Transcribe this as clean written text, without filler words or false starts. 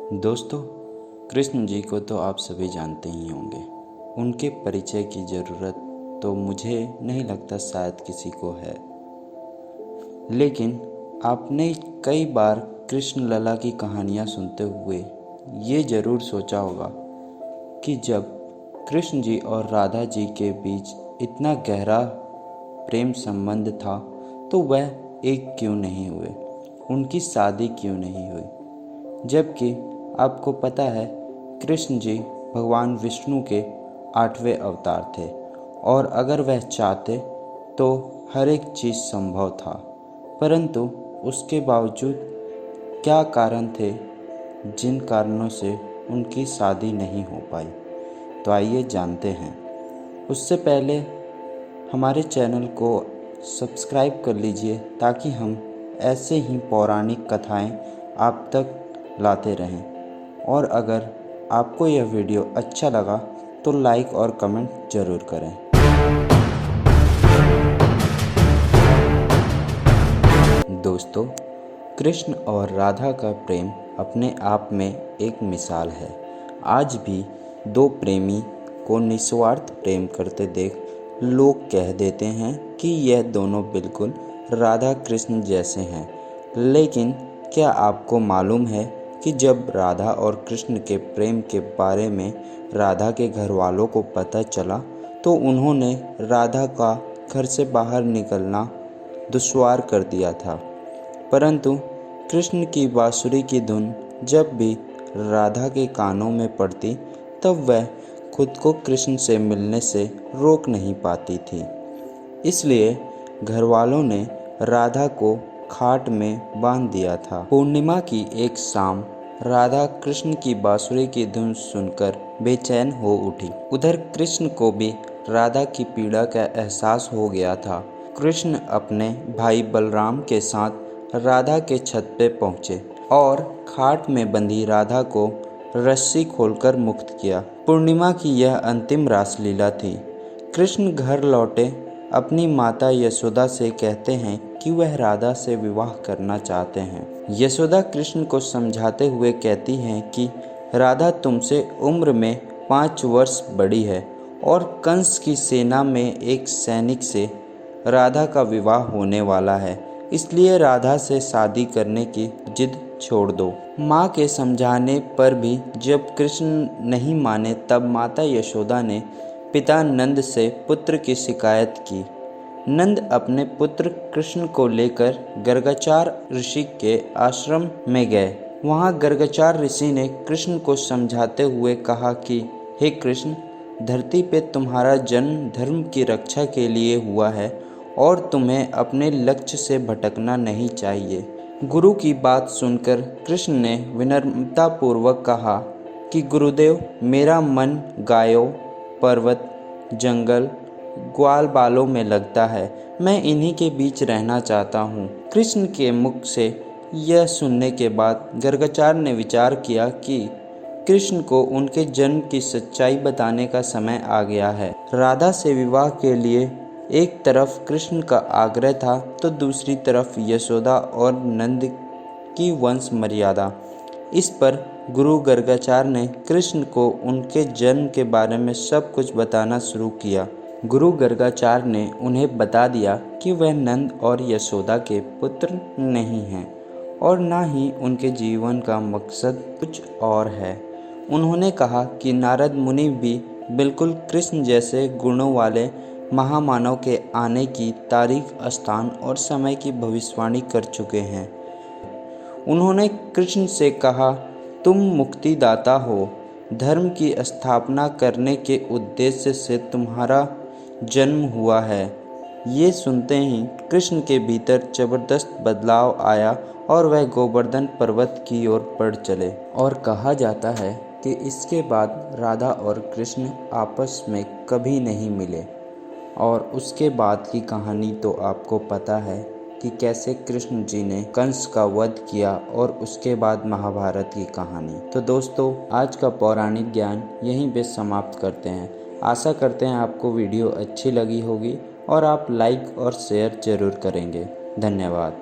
दोस्तों, कृष्ण जी को तो आप सभी जानते ही होंगे। उनके परिचय की ज़रूरत तो मुझे नहीं लगता शायद किसी को है। लेकिन आपने कई बार कृष्ण लला की कहानियाँ सुनते हुए ये ज़रूर सोचा होगा कि जब कृष्ण जी और राधा जी के बीच इतना गहरा प्रेम संबंध था तो वह एक क्यों नहीं हुए, उनकी शादी क्यों नहीं हुई। जबकि आपको पता है कृष्ण जी भगवान विष्णु के 8वें अवतार थे और अगर वह चाहते तो हर एक चीज़ संभव था, परंतु उसके बावजूद क्या कारण थे जिन कारणों से उनकी शादी नहीं हो पाई। तो आइए जानते हैं। उससे पहले हमारे चैनल को सब्सक्राइब कर लीजिए ताकि हम ऐसे ही पौराणिक कथाएं आप तक लाते रहें। और अगर आपको यह वीडियो अच्छा लगा तो लाइक और कमेंट ज़रूर करें। दोस्तों, कृष्ण और राधा का प्रेम अपने आप में एक मिसाल है। आज भी दो प्रेमी को निस्वार्थ प्रेम करते देख लोग कह देते हैं कि यह दोनों बिल्कुल राधा कृष्ण जैसे हैं। लेकिन क्या आपको मालूम है कि जब राधा और कृष्ण के प्रेम के बारे में राधा के घर वालों को पता चला तो उन्होंने राधा का घर से बाहर निकलना दुश्वार कर दिया था। परंतु कृष्ण की बांसुरी की धुन जब भी राधा के कानों में पड़ती तब वह खुद को कृष्ण से मिलने से रोक नहीं पाती थी। इसलिए घरवालों ने राधा को खाट में बांध दिया था। पूर्णिमा की एक शाम राधा कृष्ण की बांसुरी की धुन सुनकर बेचैन हो उठी। उधर कृष्ण को भी राधा की पीड़ा का एहसास हो गया था। कृष्ण अपने भाई बलराम के साथ राधा के छत पे पहुँचे और खाट में बंधी राधा को रस्सी खोलकर मुक्त किया। पूर्णिमा की यह अंतिम रासलीला थी। कृष्ण घर लौटे अपनी माता यशोदा से कहते हैं कि वह राधा से विवाह करना चाहते हैं। यशोदा कृष्ण को समझाते हुए कहती हैं कि राधा तुमसे उम्र में 5 वर्ष बड़ी है और कंस की सेना में एक सैनिक से राधा का विवाह होने वाला है, इसलिए राधा से शादी करने की जिद छोड़ दो। माँ के समझाने पर भी जब कृष्ण नहीं माने तब माता यशोदा ने पिता नंद से पुत्र की शिकायत की। नंद अपने पुत्र कृष्ण को लेकर गर्गाचार ऋषि के आश्रम में गए। वहाँ गर्गाचार ऋषि ने कृष्ण को समझाते हुए कहा कि हे कृष्ण, धरती पे तुम्हारा जन्म धर्म की रक्षा के लिए हुआ है और तुम्हें अपने लक्ष्य से भटकना नहीं चाहिए। गुरु की बात सुनकर कृष्ण ने विनम्रतापूर्वक कहा कि गुरुदेव, मेरा मन गायों, पर्वत, जंगल, ग्वाल बालों में लगता है। मैं इन्हीं के बीच रहना चाहता हूँ। कृष्ण के मुख से यह सुनने के बाद गर्गाचार ने विचार किया कि कृष्ण को उनके जन्म की सच्चाई बताने का समय आ गया है। राधा से विवाह के लिए एक तरफ कृष्ण का आग्रह था तो दूसरी तरफ यशोदा और नंद की वंश मर्यादा। इस पर गुरु गर्गाचार ने कृष्ण को उनके जन्म के बारे में सब कुछ बताना शुरू किया। गुरु गर्गाचार ने उन्हें बता दिया कि वह नंद और यशोदा के पुत्र नहीं हैं और ना ही उनके जीवन का मकसद कुछ और है। उन्होंने कहा कि नारद मुनि भी बिल्कुल कृष्ण जैसे गुणों वाले महामानव के आने की तारीख, स्थान और समय की भविष्यवाणी कर चुके हैं। उन्होंने कृष्ण से कहा, तुम मुक्तिदाता हो, धर्म की स्थापना करने के उद्देश्य से तुम्हारा जन्म हुआ है। ये सुनते ही कृष्ण के भीतर जबरदस्त बदलाव आया और वह गोवर्धन पर्वत की ओर बढ़ चले। और कहा जाता है कि इसके बाद राधा और कृष्ण आपस में कभी नहीं मिले। और उसके बाद की कहानी तो आपको पता है कि कैसे कृष्ण जी ने कंस का वध किया और उसके बाद महाभारत की कहानी। तो दोस्तों, आज का पौराणिक ज्ञान यहीं पे समाप्त करते हैं। आशा करते हैं आपको वीडियो अच्छी लगी होगी और आप लाइक और शेयर ज़रूर करेंगे। धन्यवाद।